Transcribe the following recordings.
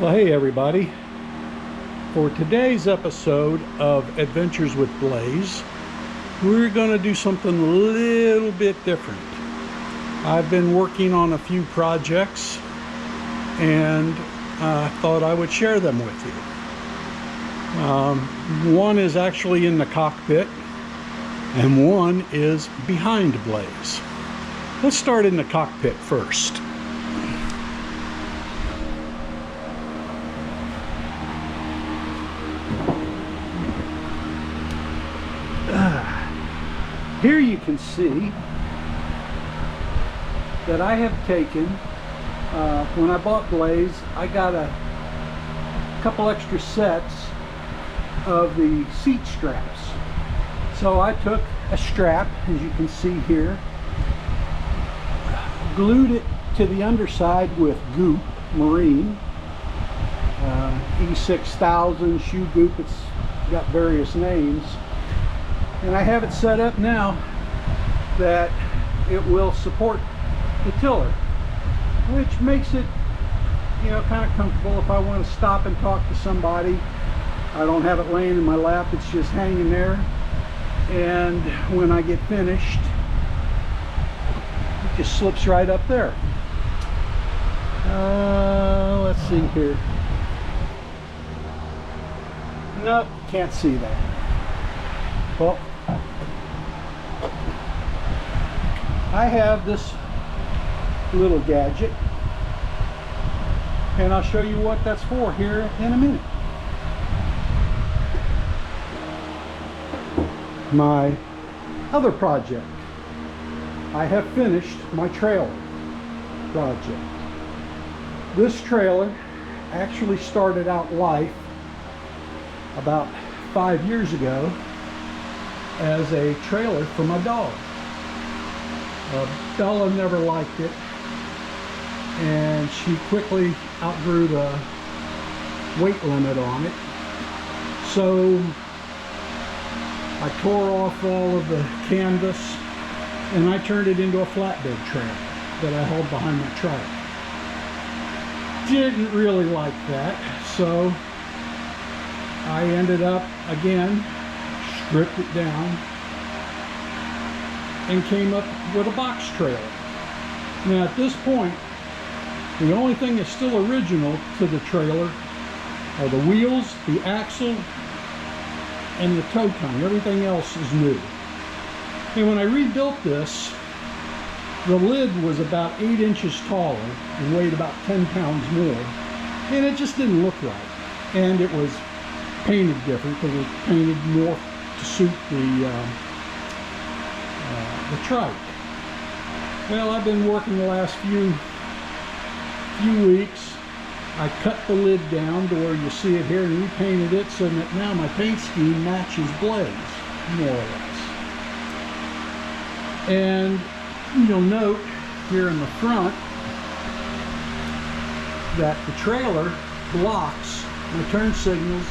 Well, hey everybody. For today's episode of Adventures with Blaze, we're going to do something a little bit different. I've been working on a few projects and I thought I would share them with you. One is actually in the cockpit and one is behind Blaze. Let's start in the cockpit first. Here you can see that I have taken, when I bought Blaze, I got a couple extra sets of the seat straps. So I took a strap, as you can see here, glued it to the underside with Goop Marine, E6000 Shoe Goop. It's got various names. And I have it set up now that it will support the tiller, which makes it, kind of comfortable if I want to stop and talk to somebody. I don't have it laying in my lap, it's just hanging there. And when I get finished, it just slips right up there. Let's see here. Nope, can't see that. Well, I have this little gadget, and I'll show you what that's for here in a minute. My other project, I have finished my trailer project. This trailer actually started out life about 5 years ago as a trailer for my dog. Bella never liked it, and she quickly outgrew the weight limit on it. So I tore off all of the canvas and I turned it into a flatbed trailer that I held behind my truck. Didn't really like that, so I ended up again stripped it down and came up with a box trailer. Now at this point, the only thing that's still original to the trailer are the wheels, the axle, and the tow tongue. Everything else is new. And when I rebuilt this, the lid was about 8 inches taller and weighed about 10 pounds more, and it just didn't look right. And it was painted different because it was painted more to suit the trike. Well, I've been working the last few weeks. I cut the lid down to where you see it here and repainted it so that now my paint scheme matches Blaze, more or less. And you'll note here in the front that the trailer blocks my turn signals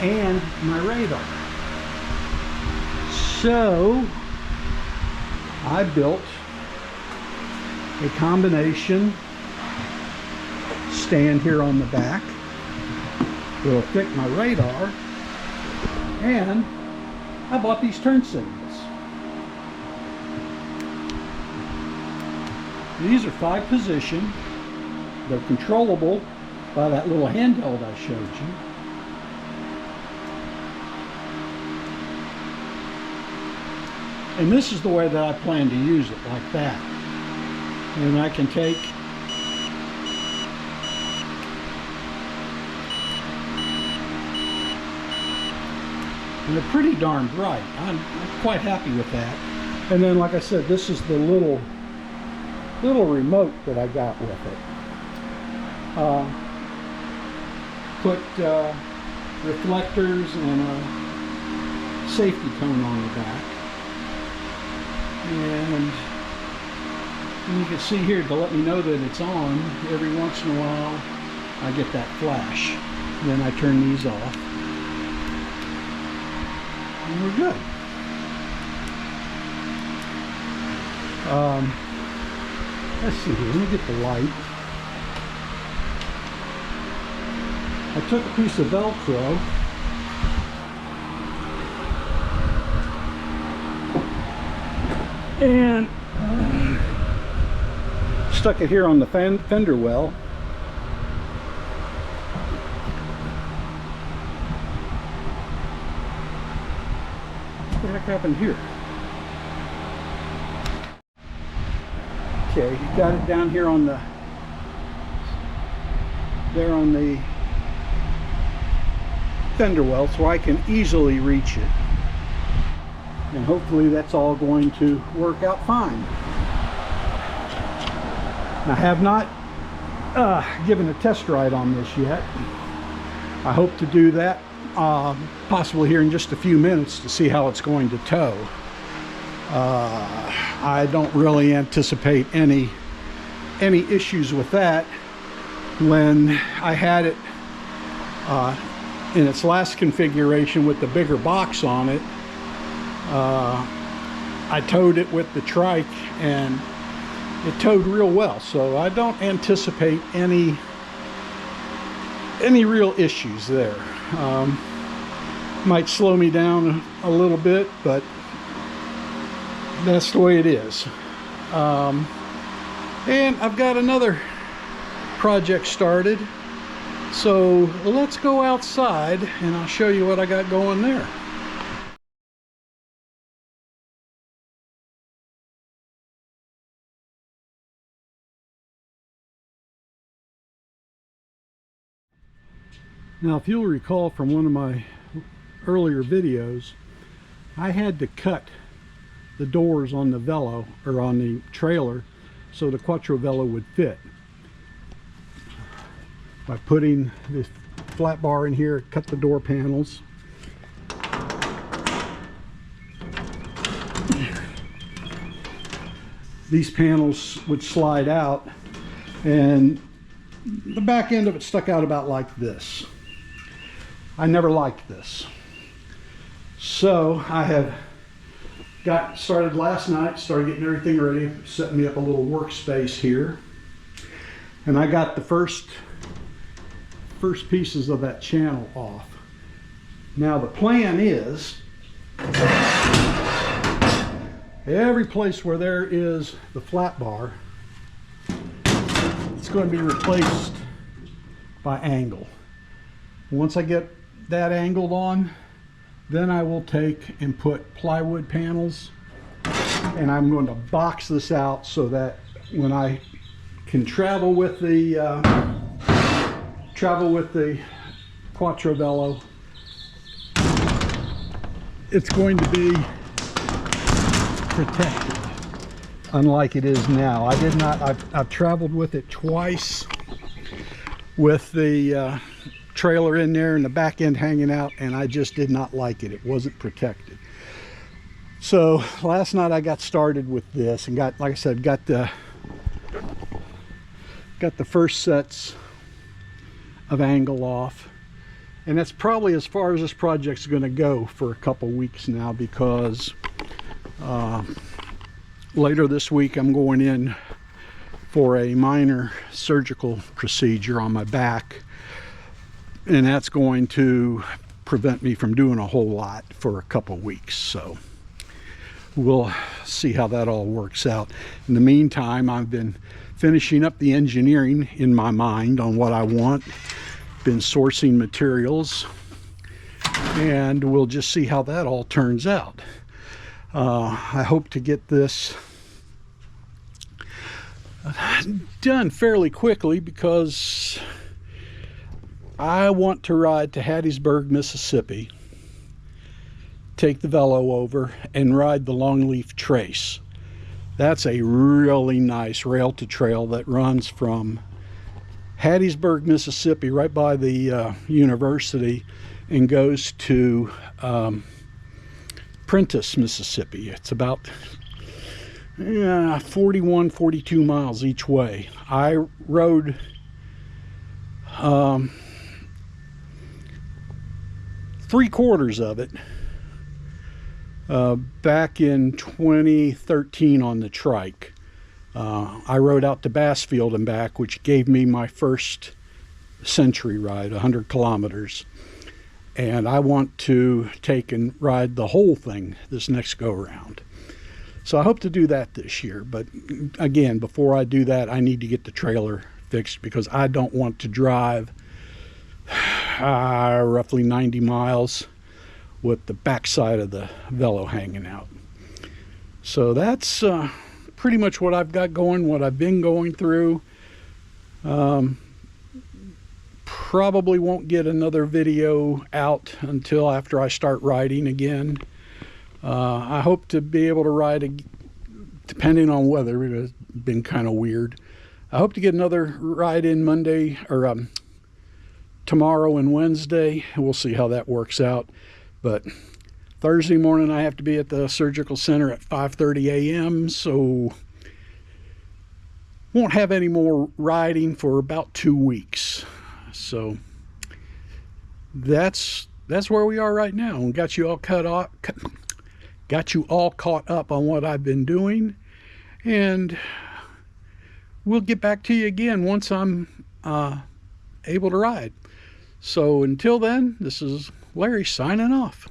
and my radar. So I built a combination stand here on the back. It'll fit my radar, and I bought these turn signals. These are 5 position. They're controllable by that little handheld I showed you. And this is the way that I plan to use it, like that. And I can take and they're pretty darn bright. I'm quite happy with that. And then, like I said, this is the little remote that I got with it. Put reflectors and a safety cone on the back. And you can see here to let me know that it's on. Every once in a while I get that flash. Then I turn these off. And we're good. Let's see here, let me get the light. I took a piece of Velcro and stuck it here on the fender well. What the heck happened here? Okay, got it down here on the fender well, so I can easily reach it, and hopefully that's all going to work out fine. I have not given a test ride on this yet. I hope to do that possibly here in just a few minutes to see how it's going to tow. I don't really anticipate any issues with that. When I had it in its last configuration with the bigger box on it, I towed it with the trike and it towed real well, so I don't anticipate any real issues there. Might slow me down a little bit, but that's the way it is. And I've got another project started, so let's go outside and I'll show you what I got going there. Now, if you'll recall from one of my earlier videos, I had to cut the doors on the Velo, or on the trailer, so the Quattro Velo would fit. By putting this flat bar in here, cut the door panels. These panels would slide out, and the back end of it stuck out about like this. I never liked this. So I have got started last night, started getting everything ready, setting me up a little workspace here. And I got the first pieces of that channel off. Now the plan is, every place where there is the flat bar, it's going to be replaced by angle. Once I get that angled on, then I will take and put plywood panels, and I'm going to box this out so that when I can travel with the Quattro Velo, it's going to be protected, unlike it is now. I've traveled with it twice with the trailer in there and the back end hanging out, and I just did not like it. It wasn't protected. So last night I got started with this and got, like I said, got the first sets of angle off, and that's probably as far as this project's going to go for a couple weeks now, because later this week I'm going in for a minor surgical procedure on my back, and that's going to prevent me from doing a whole lot for a couple weeks. So we'll see how that all works out. In the meantime, I've been finishing up the engineering in my mind on what I want, been sourcing materials, and we'll just see how that all turns out. I hope to get this done fairly quickly, because I want to ride to Hattiesburg, Mississippi, take the Velo over, and ride the Longleaf Trace. That's a really nice rail to trail that runs from Hattiesburg, Mississippi, right by the university, and goes to Prentiss, Mississippi. It's about 41, 42 miles each way. I rode three-quarters of it back in 2013 on the trike. I rode out to Bassfield and back, which gave me my first Century ride, 100 kilometers. And I want to take and ride the whole thing this next go around. So I hope to do that this year. But again, before I do that, I need to get the trailer fixed, because I don't want to drive roughly 90 miles with the backside of the Velo hanging out. So that's pretty much what I've got going, what I've been going through. Probably won't get another video out until after I start riding again. I hope to be able to ride, depending on weather. It's been kind of weird. I hope to get another ride in Monday, or tomorrow and Wednesday. We'll see how that works out. But Thursday morning I have to be at the surgical center at 5:30 a.m. so won't have any more riding for about 2 weeks. So that's where we are right now. And got you all caught up on what I've been doing, and we'll get back to you again once I'm able to ride. So until then, this is Larry signing off.